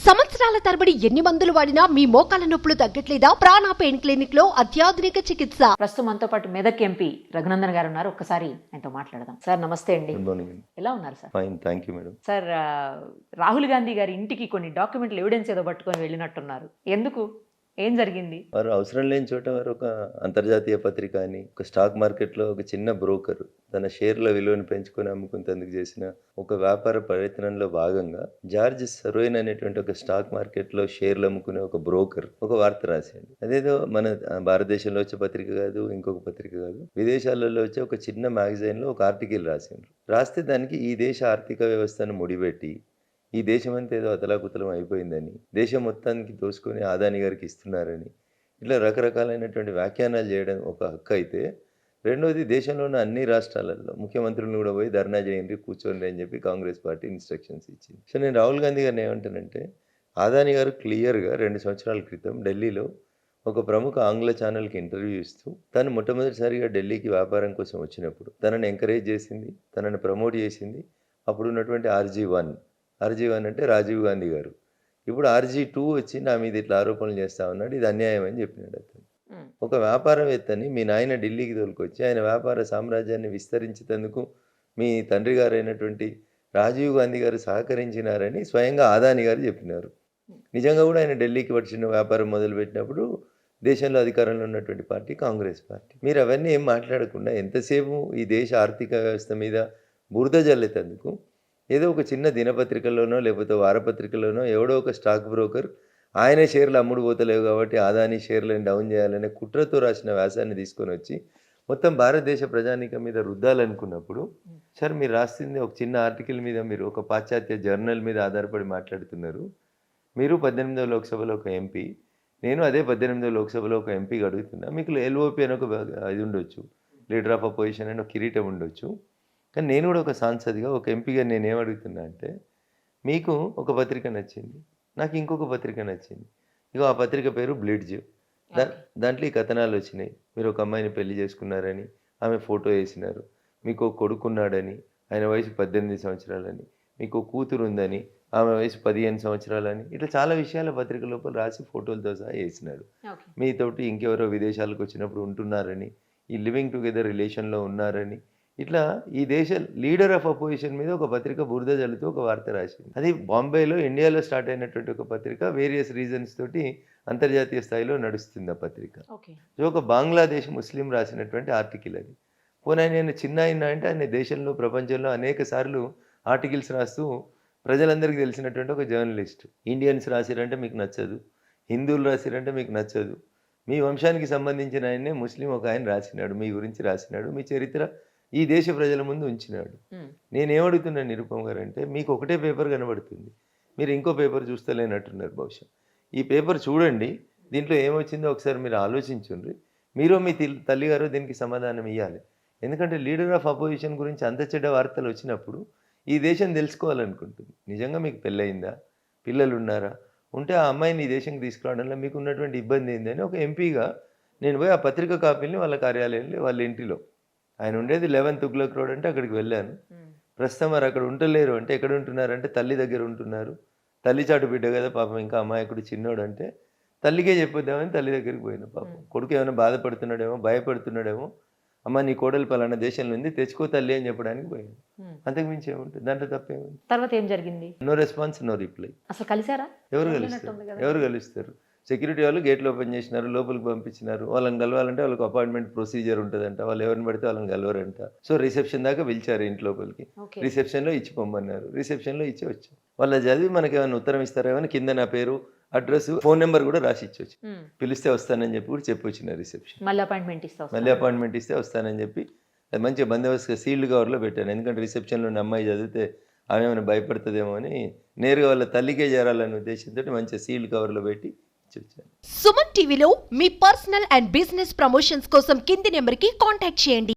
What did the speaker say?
సంవత్సరాల తరబడి ఎన్ని మందులు వాడినా మీ మోకాల నొప్పులు తగ్గట్లేదా? ప్రాణ పెయిన్ క్లినిక్ లో అత్యాధునిక చికిత్స. ప్రస్తుతం మనతో పాటు మెదక్ ఎంపీ రఘునందన్ గారు ఉన్నారు. ఒక్కసారి ఆయనతో మాట్లాడదాం. సార్ నమస్తే అండి. Good morning. ఎలా ఉన్నారు sir? Fine, thank you madam. Sir, Rahul Gandhi గారి ఇంటికి కొన్ని డాక్యుమెంట్లు ఎవిడెన్స్ ఏదో పట్టుకొని వెళ్ళినట్టున్నారు. ఎందుకు? ఏం జరిగింది? వారు అవసరం లేని చోట వారు ఒక అంతర్జాతీయ పత్రిక అని ఒక స్టాక్ మార్కెట్లో ఒక చిన్న బ్రోకర్ తన షేర్ల విలువను పెంచుకొని అమ్ముకునేందుకు చేసిన ఒక వ్యాపార ప్రయత్నంలో భాగంగా జార్జ్ సరోయిన్ అనేటువంటి ఒక స్టాక్ మార్కెట్లో షేర్లు అమ్ముకునే ఒక బ్రోకర్ ఒక వార్త రాశాడు. అదేదో మన భారతదేశంలో వచ్చే పత్రిక కాదు, ఇంకొక పత్రిక కాదు, విదేశాలలో వచ్చే ఒక చిన్న మ్యాగజైన్లో ఒక ఆర్టికల్ రాసిండ్రు. రాస్తే దానికి ఈ దేశ ఆర్థిక వ్యవస్థను ముడిపెట్టి ఈ దేశం అంతా ఏదో అతలాకుతలం అయిపోయిందని, దేశం మొత్తానికి దోసుకొని అదాని గారికి ఇస్తున్నారని, ఇట్లా రకరకాలైనటువంటి వ్యాఖ్యానాలు చేయడం ఒక హక్కు అయితే, రెండోది దేశంలో ఉన్న అన్ని రాష్ట్రాలలో ముఖ్యమంత్రులను కూడా పోయి ధర్నా చేయండి, కూర్చోండి అని చెప్పి కాంగ్రెస్ పార్టీ ఇన్స్ట్రక్షన్స్ ఇచ్చింది. సో నేను రాహుల్ గాంధీ గారిని ఏమంటానంటే, అదాని గారు క్లియర్గా 2 సంవత్సరాల క్రితం ఢిల్లీలో ఒక ప్రముఖ ఆంగ్ల ఛానల్కి ఇంటర్వ్యూ ఇస్తూ తను మొట్టమొదటిసారిగా ఢిల్లీకి వ్యాపారం కోసం వచ్చినప్పుడు తనని ఎంకరేజ్ చేసింది, తనని ప్రమోట్ చేసింది అప్పుడు ఉన్నటువంటి RG1 అంటే రాజీవ్ గాంధీ గారు. ఇప్పుడు RG2 వచ్చి నా మీద ఇట్లా ఆరోపణలు చేస్తా ఉన్నాడు, ఇది అన్యాయం అని చెప్పినాడు అతను. ఒక వ్యాపారవేత్తని మీ నాయన ఢిల్లీకి తోలుకొచ్చి ఆయన వ్యాపార సామ్రాజ్యాన్ని విస్తరించేందుకు మీ తండ్రి గారు అయినటువంటి రాజీవ్ గాంధీ గారు సహకరించినారని స్వయంగా అదాని గారు చెప్పినారు. నిజంగా కూడా ఆయన ఢిల్లీకి వచ్చిన వ్యాపారం మొదలుపెట్టినప్పుడు దేశంలో అధికారంలో ఉన్నటువంటి పార్టీ కాంగ్రెస్ పార్టీ. మీరు అవన్నీ ఏం మాట్లాడకుండా ఎంతసేపు ఈ దేశ ఆర్థిక వ్యవస్థ మీద బురద జల్లేతందుకు ఏదో ఒక చిన్న దినపత్రికలోనో లేకపోతే వారపత్రికలోనో ఎవడో ఒక స్టాక్ బ్రోకర్ ఆయన షేర్లు అమ్ముడు పోతలేవు కాబట్టి అదాని షేర్లను డౌన్ చేయాలనే కుట్రతో రాసిన వ్యాసాన్ని తీసుకొని వచ్చి మొత్తం భారతదేశ ప్రజానీకం మీద రుద్దాలనుకున్నప్పుడు, సార్ మీరు రాస్తుంది ఒక చిన్న ఆర్టికల్ మీద, మీరు ఒక పాశ్చాత్య జర్నల్ మీద ఆధారపడి మాట్లాడుతున్నారు. మీరు 18వ లోక్సభలో ఒక ఎంపీ, నేను అదే 18వ లోక్సభలో ఒక ఎంపీగా అడుగుతున్నా. మీకు LOP అని ఒక ఇది ఉండొచ్చు, లీడర్ ఆఫ్ అపోజిషన్ అని ఒక కిరీటం ఉండొచ్చు. కానీ నేను కూడా ఒక సాంసద్గా ఒక ఎంపీగా నేను ఏమడుగుతున్నా అంటే, మీకు ఒక పత్రిక నచ్చింది, నాకు ఇంకొక పత్రిక నచ్చింది. ఇగో ఆ పత్రిక పేరు బ్లిడ్జ్. దాంట్లో ఈ కథనాలు వచ్చినాయి. మీరు ఒక అమ్మాయిని పెళ్లి చేసుకున్నారని, ఆమె ఫోటో వేసినారు. మీకు ఒక కొడుకున్నాడని, ఆయన వయసు 18 సంవత్సరాలని, మీకు కూతురు ఉందని, ఆమె వయసు 15 సంవత్సరాలని, ఇట్లా చాలా విషయాల పత్రిక లోపల రాసి ఫోటోలతో సహా వేసినాడు. మీతోటి ఇంకెవరో విదేశాలకు వచ్చినప్పుడు ఉంటున్నారని, ఈ లివింగ్ టుగెదర్ రిలేషన్లో ఉన్నారని, ఇట్లా ఈ దేశ లీడర్ ఆఫ్ అపోజిషన్ మీద ఒక పత్రిక బురద జల్లుతూ ఒక వార్త రాసింది. అది బాంబేలో, ఇండియాలో స్టార్ట్ అయినటువంటి ఒక పత్రిక. వేరియస్ రీజన్స్ తోటి అంతర్జాతీయ స్థాయిలో నడుస్తుంది ఆ పత్రిక. సో ఒక బంగ్లాదేశ్ ముస్లిం రాసినటువంటి ఆర్టికల్ అది. పోనీ నేను చిన్న అయినా అంటే ఆయన దేశంలో ప్రపంచంలో అనేక సార్లు ఆర్టికల్స్ రాస్తూ ప్రజలందరికీ తెలిసినటువంటి ఒక జర్నలిస్ట్. ఇండియన్స్ రాసిరంటే మీకు నచ్చదు, హిందువులు రాసిరంటే మీకు నచ్చదు. మీ వంశానికి సంబంధించిన ఆయన్నే ముస్లిం ఒక ఆయన రాసినాడు, మీ గురించి రాసినాడు, మీ చరిత్ర ఈ దేశ ప్రజల ముందు ఉంచినాడు. నేనేమడుగుతున్నాను నిరుపమ్ గారు అంటే, మీకు ఒకటే పేపర్ కనబడుతుంది, మీరు ఇంకో పేపర్ చూస్తలేనట్టున్నారు. బహుశా ఈ పేపర్ చూడండి, దీంట్లో ఏమొచ్చిందో ఒకసారి మీరు ఆలోచించండి. మీరు మీ తల్లిగారు దీనికి సమాధానం ఇవ్వాలి. ఎందుకంటే లీడర్ ఆఫ్ అపోజిషన్ గురించి అంత చెడ్డ వార్తలు వచ్చినప్పుడు ఈ దేశం తెలుసుకోవాలనుకుంటుంది. నిజంగా మీకు పెళ్ళయిందా, పిల్లలు ఉన్నారా, ఉంటే ఆ అమ్మాయిని ఈ దేశంకి తీసుకురావడంలో మీకు ఉన్నటువంటి ఇబ్బంది ఏందని ఒక ఎంపీగా నేను పోయి ఆ పత్రిక కాపీని వాళ్ళ కార్యాలయంలో, వాళ్ళ ఇంటిలో, ఆయన ఉండేది 11 తుగ్లక్ రోడ్ అంటే అక్కడికి వెళ్ళాను. ప్రస్తుతం వారు అక్కడ ఉంటలేరు అంటే, ఎక్కడ ఉంటున్నారంటే తల్లి దగ్గర ఉంటున్నారు. తల్లి చాటు బిడ్డ కదా పాపం, ఇంకా అమాయకుడు చిన్నోడు అంటే తల్లికే చెప్పొద్దామని తల్లి దగ్గరికి పోయిన. పాపం కొడుకు ఏమైనా బాధపడుతున్నాడేమో, భయపడుతున్నాడేమో, అమ్మ నీ కోడలు పలానా దేశంలో ఉంది, తెచ్చుకో తల్లి అని చెప్పడానికి పోయింది. అంతకు మించి ఏముంటుంది, దాంట్లో తప్పేముంది? తర్వాత ఏం జరిగింది? No response, no reply. అసలు కలిసారా? ఎవరు కలుస్తారు? సెక్యూరిటీ వాళ్ళు గేట్లు ఓపెన్ చేసినారు, లోపలికి పంపించినారు. వాళ్ళని కలవాలంటే వాళ్ళకి అపాయింట్మెంట్ ప్రొసీజర్ ఉంటుందంట, వాళ్ళు ఎవరిని పడితే వాళ్ళని కలవరంట. సో రిసెప్షన్ దాకా పిలిచారు ఇంటి లోపలికి, రిసెప్షన్లో ఇచ్చి పొమ్మన్నారు, రిసెప్షన్లో ఇచ్చి వచ్చాం. వాళ్ళ చదివి మనకి ఏమైనా ఉత్తరం ఇస్తారేమని కింద నా పేరు, అడ్రస్, ఫోన్ నెంబర్ కూడా రాసి ఇచ్చొచ్చు. పిలిస్తే వస్తానని చెప్పి కూడా చెప్పి వచ్చిన రిసెప్షన్. మళ్ళీ అపాయింట్మెంట్ ఇస్తే వస్తానని చెప్పి అది మంచిగా బందోబస్తుగా సీల్డ్ కవర్లో పెట్టాను. ఎందుకంటే రిసెప్షన్లో ఉన్న అమ్మాయి చదివితే ఆమె ఏమైనా భయపడుతుందేమో అని నేరుగా వాళ్ళ తల్లికే చేరాలనే ఉద్దేశంతో మంచిగా సీల్డ్ కవర్లో పెట్టి సుమన్ టీవీలో మీ పర్సనల్ అండ్ బిజినెస్ ప్రమోషన్స్ కోసం కింది నెంబర్కి కాంటాక్ట్ చేయండి.